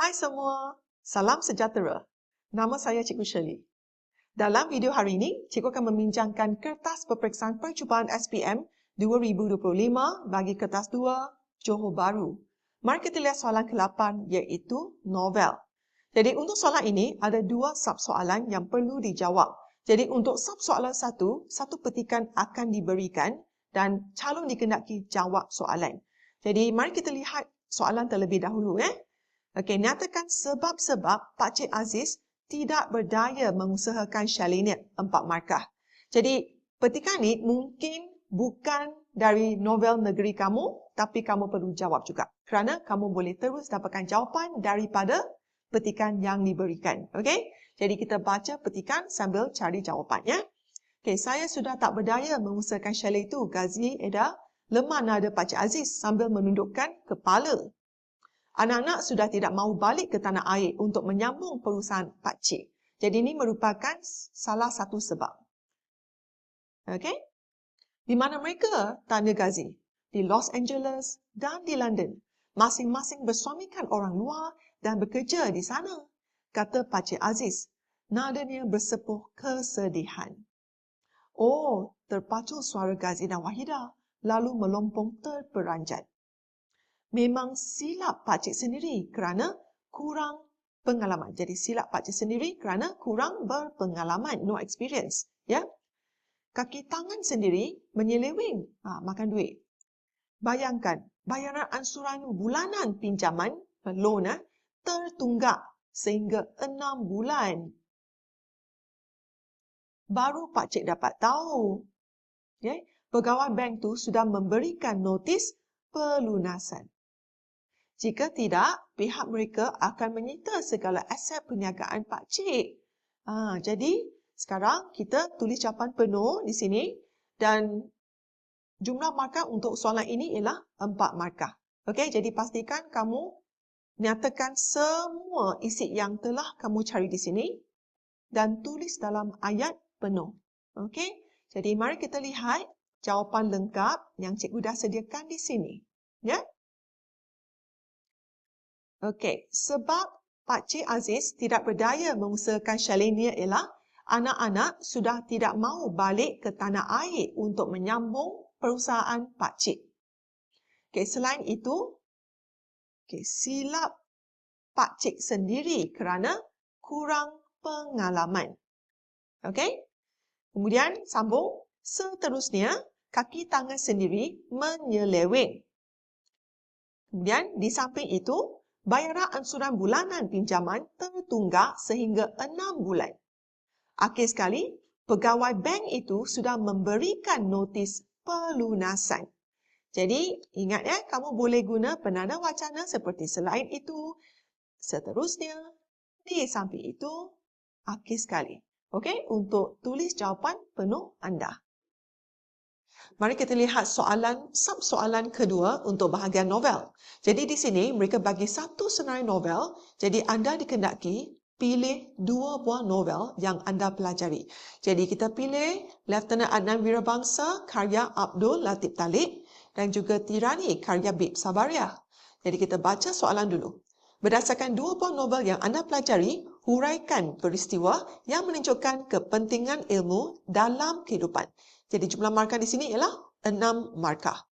Hai semua, salam sejahtera. Nama saya Cikgu Shirley. Dalam video hari ini, Cikgu akan membincangkan kertas peperiksaan percubaan SPM 2025 bagi kertas 2 Johor Bahru. Mari kita lihat soalan ke-8 iaitu novel. Jadi untuk soalan ini ada 2 sub-soalan yang perlu dijawab. Jadi untuk sub-soalan 1, satu petikan akan diberikan dan calon dikehendaki jawab soalan. Jadi mari kita lihat soalan terlebih dahulu. Okey, nyatakan sebab-sebab Pak Cik Aziz tidak berdaya mengusahakan syaliniat 4 markah. Jadi petikan ni mungkin bukan dari novel negeri kamu, tapi kamu perlu jawab juga. Kerana kamu boleh terus dapatkan jawapan daripada petikan yang diberikan. Okey, jadi kita baca petikan sambil cari jawapannya. Okey, saya sudah tak berdaya mengusahakan syaliniat itu, Ghazi Eda lemah nada Pak Cik Aziz sambil menundukkan kepala. Anak-anak sudah tidak mahu balik ke tanah air untuk menyambung perusahaan Pak Cik. Jadi ini merupakan salah satu sebab. Okey? Di mana mereka? Tanya Ghazi. Di Los Angeles dan di London. Masing-masing bersuamikan orang luar dan bekerja di sana. Kata Pak Cik Aziz. Nadanya bersepuh kesedihan. Oh, terpacu suara Ghazi dan Wahidah. Lalu melompong terperanjat. Memang silap Pak Cik sendiri kerana kurang pengalaman. Jadi silap Pak Cik sendiri kerana kurang berpengalaman, no experience. Ya, kaki tangan sendiri menyeleweng makan duit. Bayangkan bayaran ansuran bulanan pinjaman loan tertunggak sehingga 6 bulan. Baru Pak Cik dapat tahu. Ya, pegawai bank tu sudah memberikan notis pelunasan. Jika tidak, pihak mereka akan menyita segala aset perniagaan Pak Cik. Jadi, sekarang kita tulis jawapan penuh di sini dan jumlah markah untuk soalan ini ialah 4 markah. Okey, jadi pastikan kamu nyatakan semua isi yang telah kamu cari di sini dan tulis dalam ayat penuh. Okey, jadi mari kita lihat jawapan lengkap yang cikgu dah sediakan di sini. Ya. Okey, sebab Pak Cik Aziz tidak berdaya mengusahakan syaliniat ialah anak-anak sudah tidak mahu balik ke tanah air untuk menyambung perusahaan Pak Cik. Okey, selain itu, silap Pak Cik sendiri kerana kurang pengalaman. Okey, kemudian sambung, seterusnya kaki tangan sendiri menyeleweng. Kemudian di samping itu, bayaran ansuran bulanan pinjaman tertunggak sehingga 6 bulan. Akhir sekali, pegawai bank itu sudah memberikan notis pelunasan. Jadi, ingat ya, kamu boleh guna penanda wacana seperti selain itu, seterusnya, di samping itu, akhir sekali. Okey, untuk tulis jawapan penuh anda. Mari kita lihat sub-soalan kedua untuk bahagian novel. Jadi di sini mereka bagi satu senarai novel. Jadi anda dikehendaki pilih 2 buah novel yang anda pelajari. Jadi kita pilih Lieutenant Adnan Wirabangsa karya Abdul Latif Talib dan juga Tirani karya Bib Sabariah. Jadi kita baca soalan dulu. Berdasarkan 2 buah novel yang anda pelajari, huraikan peristiwa yang menunjukkan kepentingan ilmu dalam kehidupan. Jadi jumlah markah di sini ialah 6 markah.